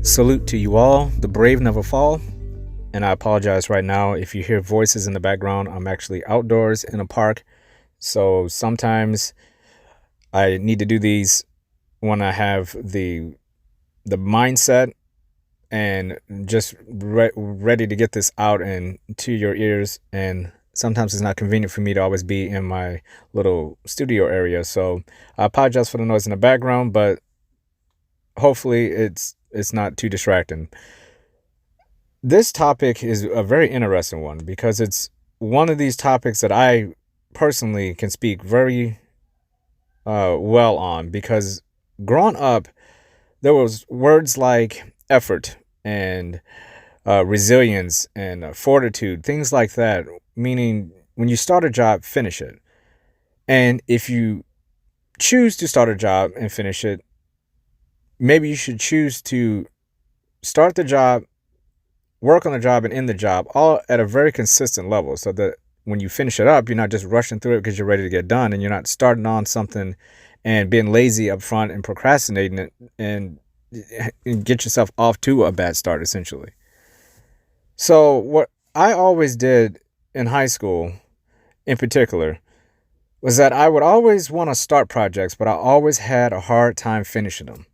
Salute to you all. The brave never fall. And I apologize right now if you hear voices in the background. I'm actually outdoors in a park. So sometimes I need to do these when I have the mindset and just ready to get this out and to your ears. And sometimes it's not convenient for me to always be in my little studio area. So I apologize for the noise in the background, but hopefully it's not too distracting. This topic is a very interesting one because it's one of these topics that I personally can speak very well on, because growing up, there was words like effort and resilience and fortitude, things like that, meaning when you start a job, finish it. And if you choose to start a job and finish it, maybe you should choose to start the job, work on the job, and end the job all at a very consistent level, so that when you finish it up, you're not just rushing through it because you're ready to get done, and you're not starting on something and being lazy up front and procrastinating it and get yourself off to a bad start, essentially. So what I always did in high school in particular was that I would always want to start projects, but I always had a hard time finishing them.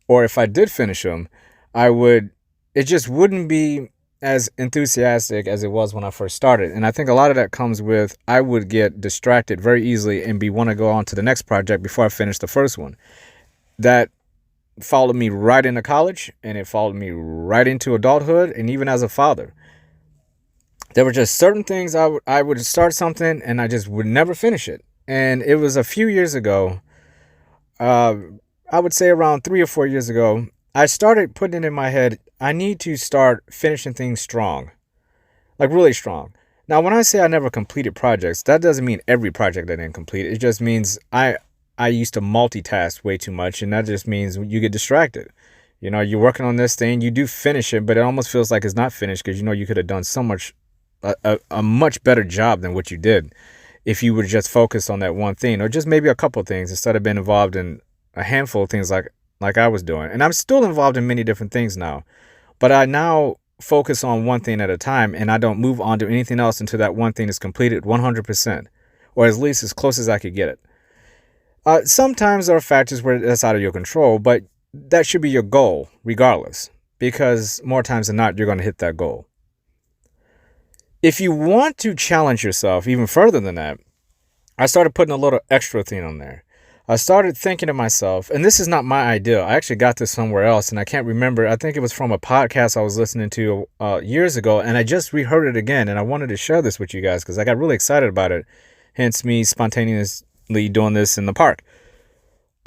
Or if I did finish them, it just wouldn't be as enthusiastic as it was when I first started. And I think a lot of that comes with, I would get distracted very easily and want to go on to the next project before I finish the first one. That followed me right into college, and it followed me right into adulthood, and even as a father. There were just certain things I would start something and I just would never finish it. And it was a few years ago, I would say around 3 or 4 years ago, I started putting it in my head, I need to start finishing things strong, like really strong. Now, when I say I never completed projects, that doesn't mean every project I didn't complete. It just means I used to multitask way too much, and that just means you get distracted. You know, you're working on this thing, you do finish it, but it almost feels like it's not finished because you could have done so much, a much better job than what you did if you would just focus on that one thing, or just maybe a couple things instead of being involved in a handful of things like I was doing. And I'm still involved in many different things now, but I now focus on one thing at a time, and I don't move on to anything else until that one thing is completed 100%, or at least as close as I could get it. Sometimes there are factors where that's out of your control, but that should be your goal regardless, because more times than not, you're going to hit that goal. If you want to challenge yourself even further than that, I started putting a little extra thing on there. I started thinking to myself, and this is not my idea. I actually got this somewhere else, and I can't remember. I think it was from a podcast I was listening to years ago, and I just reheard it again, and I wanted to share this with you guys because I got really excited about it, hence me spontaneously doing this in the park.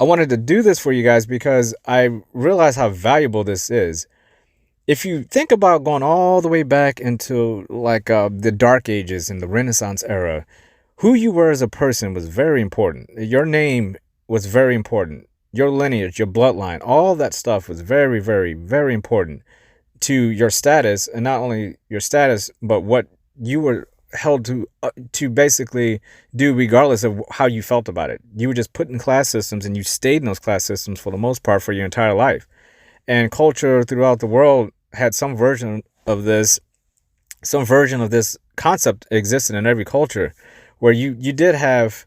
I wanted to do this for you guys because I realize how valuable this is. If you think about going all the way back into the Dark Ages and the Renaissance era, who you were as a person was very important. Your name was very important. Your lineage, your bloodline, all that stuff was very, very, very important to your status, and not only your status, but what you were held to basically do regardless of how you felt about it. You were just put in class systems, and you stayed in those class systems for the most part for your entire life. And culture throughout the world had some version of this concept existed in every culture, where you did have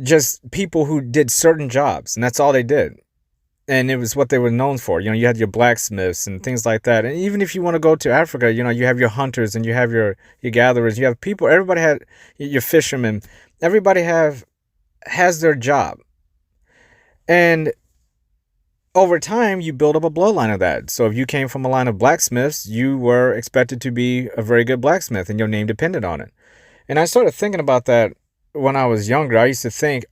just people who did certain jobs, and that's all they did. And it was what they were known for. You had your blacksmiths and things like that. And even if you want to go to Africa, you have your hunters and you have your gatherers. You have people, everybody had your fishermen. Everybody has their job. And over time, you build up a bloodline of that. So if you came from a line of blacksmiths, you were expected to be a very good blacksmith, and your name depended on it. And I started thinking about that when I was younger. I used to think,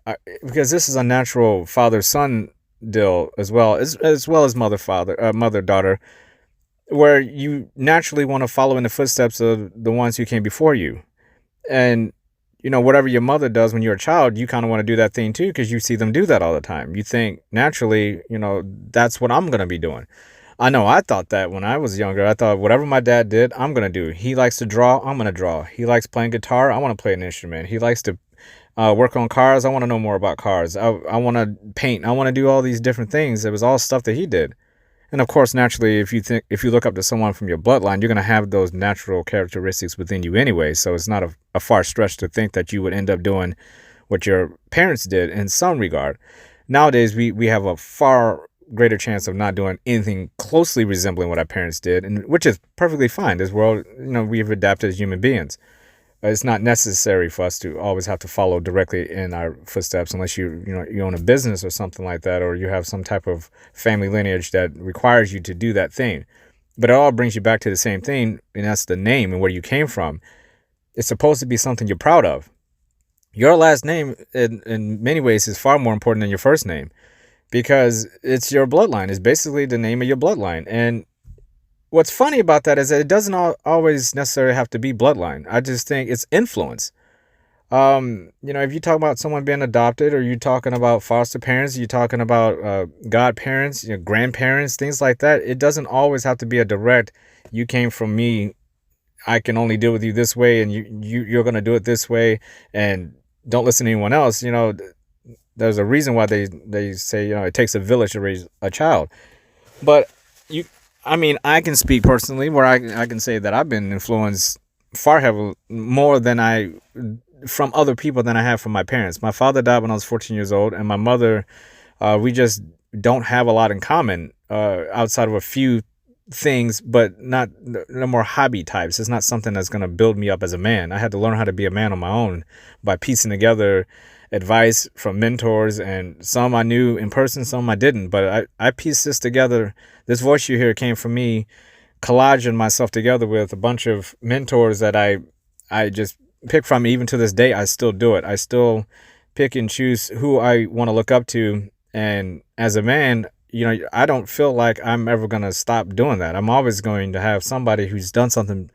because this is a natural father-son deal as well as mother-daughter, where you naturally want to follow in the footsteps of the ones who came before you. And whatever your mother does when you're a child, you kind of want to do that thing too, because you see them do that all the time. You think naturally, that's what I'm going to be doing. I know I thought that when I was younger. I thought whatever my dad did, I'm going to do. He likes to draw, I'm going to draw. He likes playing guitar, I want to play an instrument. He likes to work on cars, I want to know more about cars. I want to paint, I want to do all these different things. It was all stuff that he did. And of course, naturally, if you look up to someone from your bloodline, you're going to have those natural characteristics within you anyway. So it's not a far stretch to think that you would end up doing what your parents did in some regard. Nowadays, we have a far greater chance of not doing anything closely resembling what our parents did, and which is perfectly fine. This world, we've adapted as human beings. It's not necessary for us to always have to follow directly in our footsteps unless you own a business or something like that, or you have some type of family lineage that requires you to do that thing. But it all brings you back to the same thing, and that's the name and where you came from. It's supposed to be something you're proud of. Your last name, in many ways, is far more important than your first name because it's your bloodline. It's basically the name of your bloodline. And what's funny about that is that it doesn't always necessarily have to be bloodline. I just think it's influence. If you talk about someone being adopted, or you're talking about foster parents, you're talking about godparents, grandparents, things like that, it doesn't always have to be a direct, you came from me, I can only deal with you this way, and you're going to do it this way, and don't listen to anyone else. There's a reason why they say, it takes a village to raise a child. But I can speak personally where I can say that I've been influenced far heavily more from other people than I have from my parents. My father died when I was 14 years old, and my mother, we just don't have a lot in common outside of a few things, but not no more hobby types. It's not something that's going to build me up as a man. I had to learn how to be a man on my own by piecing together advice from mentors, and some I knew in person, some I didn't, but I pieced this together. This voice you hear came from me collaging myself together with a bunch of mentors that I just pick from. Even to this day, I still do it. I still pick and choose who I want to look up to, and as a man, I don't feel like I'm ever going to stop doing that. I'm always going to have somebody who's done something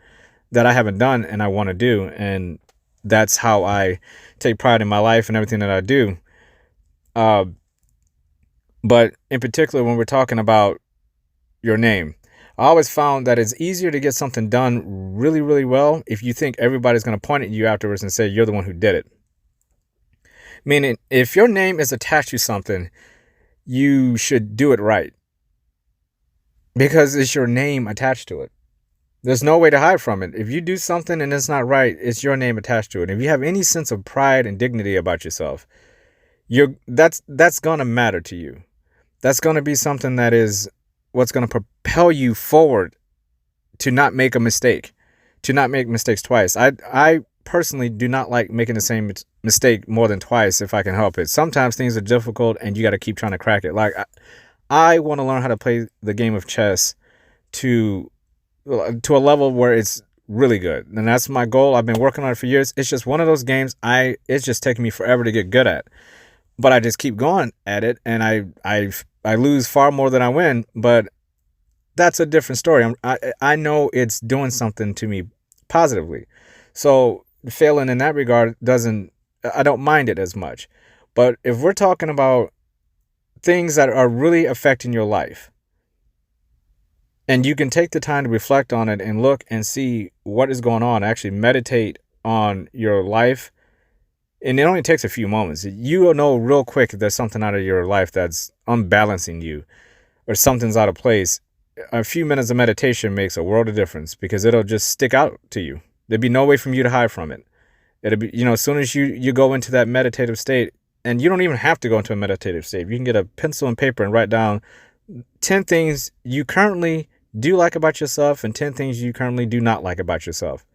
that I haven't done and I want to do. And that's how I take pride in my life and everything that I do. But in particular, when we're talking about your name, I always found that it's easier to get something done really, really well if you think everybody's going to point at you afterwards and say you're the one who did it. Meaning, if your name is attached to something, you should do it right, because it's your name attached to it. There's no way to hide from it. If you do something and it's not right, it's your name attached to it. If you have any sense of pride and dignity about yourself, that's going to matter to you. That's going to be something that is what's going to propel you forward to not make a mistake, to not make mistakes twice. I personally do not like making the same mistake more than twice if I can help it. Sometimes things are difficult and you got to keep trying to crack it. Like I want to learn how to play the game of chess to a level where it's really good. And that's my goal. I've been working on it for years. It's just one of those games it's just taking me forever to get good at. But I just keep going at it, and I lose far more than I win, but that's a different story. I know it's doing something to me positively. So failing in that regard I don't mind it as much. But if we're talking about things that are really affecting your life, and you can take the time to reflect on it and look and see what is going on, actually meditate on your life, and it only takes a few moments. You will know real quick if there's something out of your life that's unbalancing you or something's out of place. A few minutes of meditation makes a world of difference, because it'll just stick out to you. There'd be no way from you to hide from it. It'll be, as soon as you go into that meditative state, and you don't even have to go into a meditative state. You can get a pencil and paper and write down 10 things you currently do like about yourself and 10 things you currently do not like about yourself.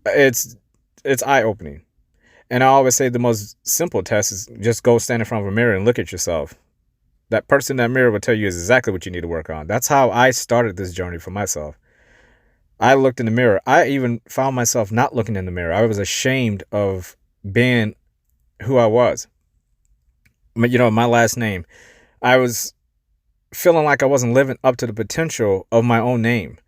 It's eye-opening. And I always say the most simple test is just go stand in front of a mirror and look at yourself. That person in that mirror will tell you exactly what you need to work on. That's how I started this journey for myself. I looked in the mirror. I even found myself not looking in the mirror. I was ashamed of being who I was. My last name. I was feeling like I wasn't living up to the potential of my own name,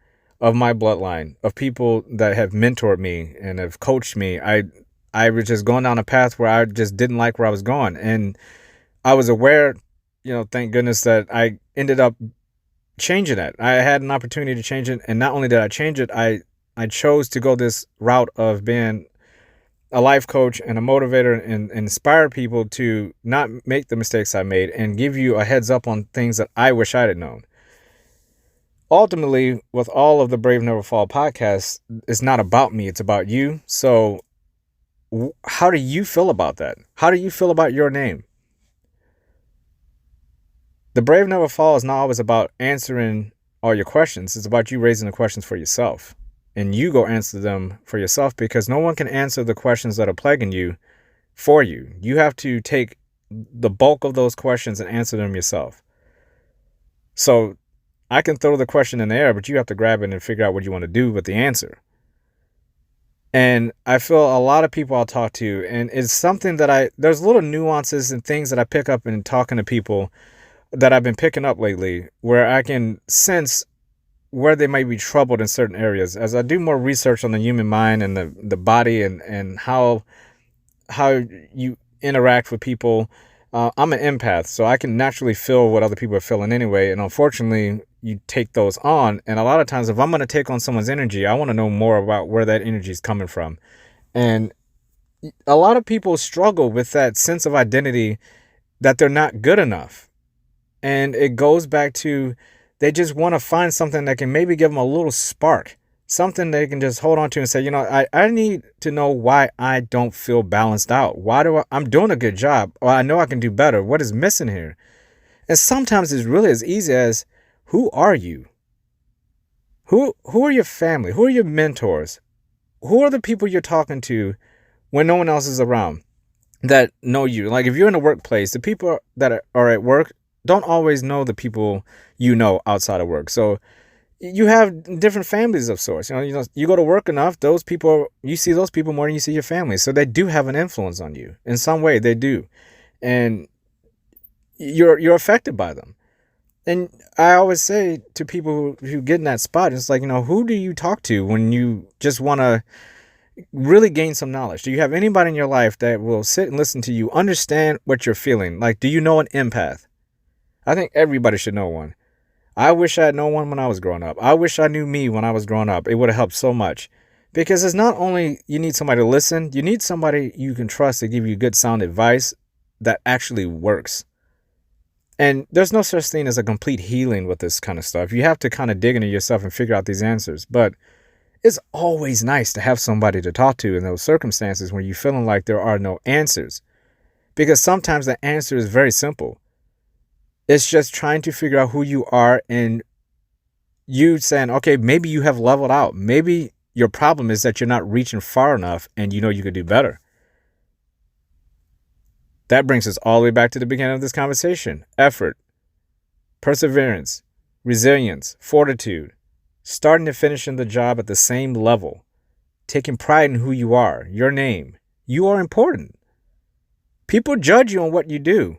of my bloodline, of people that have mentored me and have coached me. I was just going down a path where I just didn't like where I was going. And I was aware, thank goodness, that I ended up changing that. I had an opportunity to change it. And not only did I change it, I chose to go this route of being a life coach and a motivator and inspire people to not make the mistakes I made and give you a heads up on things that I wish I'd have known. Ultimately, with all of the Brave Never Fall podcasts, it's not about me, it's about you. So how do you feel about that? How do you feel about your name? The Brave Never Fall is not always about answering all your questions. It's about you raising the questions for yourself. And you go answer them for yourself, because no one can answer the questions that are plaguing you for you. You have to take the bulk of those questions and answer them yourself. So I can throw the question in the air, but you have to grab it and figure out what you want to do with the answer. And I feel a lot of people I'll talk to, and it's something that there's little nuances and things that I pick up in talking to people that I've been picking up lately, where I can sense where they might be troubled in certain areas. As I do more research on the human mind and the body and how you interact with people, I'm an empath, so I can naturally feel what other people are feeling anyway. And unfortunately, you take those on. And a lot of times, if I'm going to take on someone's energy, I want to know more about where that energy is coming from. And a lot of people struggle with that sense of identity, that they're not good enough. And it goes back to, they just want to find something that can maybe give them a little spark, something they can just hold on to and say, I need to know why I don't feel balanced out. I'm doing a good job, or I know I can do better. What is missing here? And sometimes it's really as easy as, who are you? Who are your family? Who are your mentors? Who are the people you're talking to when no one else is around that know you? Like, if you're in a workplace, the people that are at work don't always know the people outside of work. So you have different families of sorts. You go to work enough, you see those people more than you see your family. So they do have an influence on you in some way. They do, and you're affected by them. And I always say to people who get in that spot, it's like, who do you talk to when you just want to really gain some knowledge? Do you have anybody in your life that will sit and listen to you, understand what you're feeling? Like, do you know an empath? I think everybody should know one. I wish I had known one when I was growing up. I wish I knew me when I was growing up. It would have helped so much. Because it's not only you need somebody to listen, you need somebody you can trust to give you good sound advice that actually works. And there's no such thing as a complete healing with this kind of stuff. You have to kind of dig into yourself and figure out these answers. But it's always nice to have somebody to talk to in those circumstances when you're feeling like there are no answers. Because sometimes the answer is very simple. It's just trying to figure out who you are, and you saying, okay, maybe you have leveled out. Maybe your problem is that you're not reaching far enough and you could do better. That brings us all the way back to the beginning of this conversation. Effort, perseverance, resilience, fortitude, starting and finishing the job at the same level, taking pride in who you are, your name. You are important. People judge you on what you do,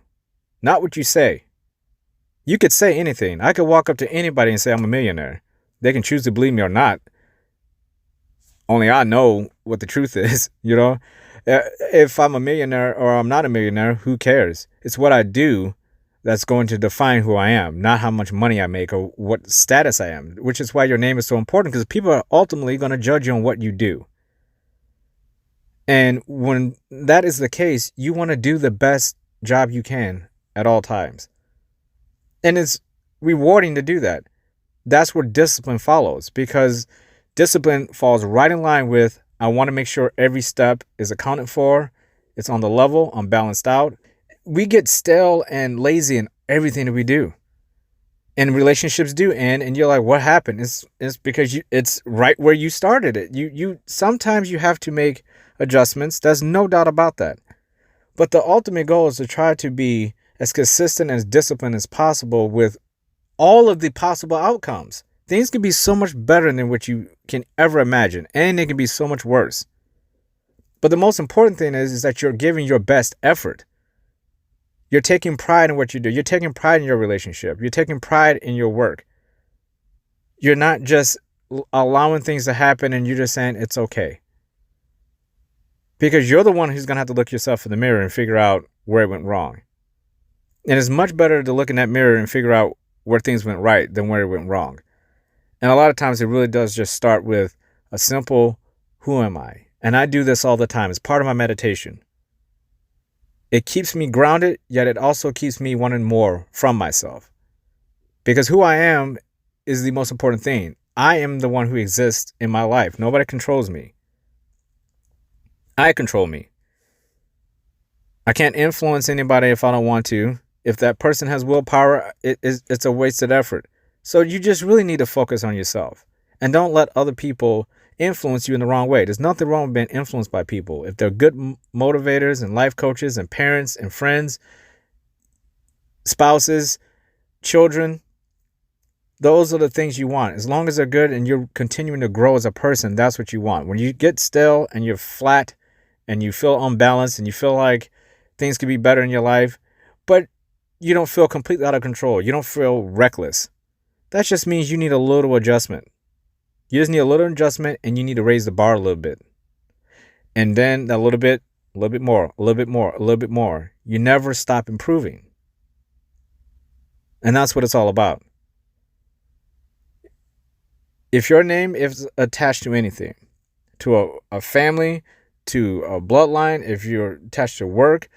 not what you say. You could say anything. I could walk up to anybody and say I'm a millionaire. They can choose to believe me or not. Only I know what the truth is, If I'm a millionaire or I'm not a millionaire, who cares? It's what I do that's going to define who I am, not how much money I make or what status I am, which is why your name is so important, because people are ultimately going to judge you on what you do. And when that is the case, you want to do the best job you can at all times. And it's rewarding to do that. That's where discipline follows, because discipline falls right in line with, I want to make sure every step is accounted for. It's on the level. I'm balanced out. We get stale and lazy in everything that we do. And relationships do end, and you're like, what happened? It's because it's right where you started it. You sometimes you have to make adjustments. There's no doubt about that. But the ultimate goal is to try to be as consistent and as disciplined as possible with all of the possible outcomes. Things can be so much better than what you can ever imagine, and they can be so much worse. But the most important thing is that you're giving your best effort. You're taking pride in what you do. You're taking pride in your relationship. You're taking pride in your work. You're not just allowing things to happen and you're just saying it's okay. Because you're the one who's going to have to look yourself in the mirror and figure out where it went wrong. And it's much better to look in that mirror and figure out where things went right than where it went wrong. And a lot of times it really does just start with a simple, who am I? And I do this all the time. It's part of my meditation. It keeps me grounded, yet it also keeps me wanting more from myself. Because who I am is the most important thing. I am the one who exists in my life. Nobody controls me. I control me. I can't influence anybody if I don't want to. If that person has willpower, it's a wasted effort. So you just really need to focus on yourself. And don't let other people influence you in the wrong way. There's nothing wrong with being influenced by people. If they're good motivators and life coaches and parents and friends, spouses, children, those are the things you want. As long as they're good and you're continuing to grow as a person, that's what you want. When you get stale and you're flat and you feel unbalanced and you feel like things could be better in your life, but you don't feel completely out of control, you don't feel reckless, that just means you need a little adjustment. You just need a little adjustment, and you need to raise the bar a little bit. And then a little bit more, a little bit more, a little bit more. You never stop improving. And that's what it's all about. If your name is attached to anything, to a family, to a bloodline, if you're attached to work,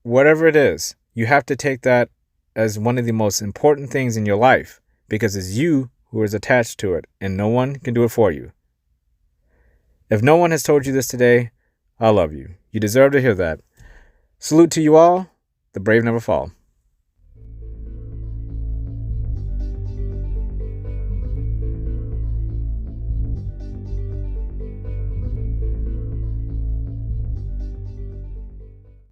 whatever it is, you have to take that as one of the most important things in your life, because it's you who is attached to it, and no one can do it for you. If no one has told you this today, I love you. You deserve to hear that. Salute to you all. The brave never fall.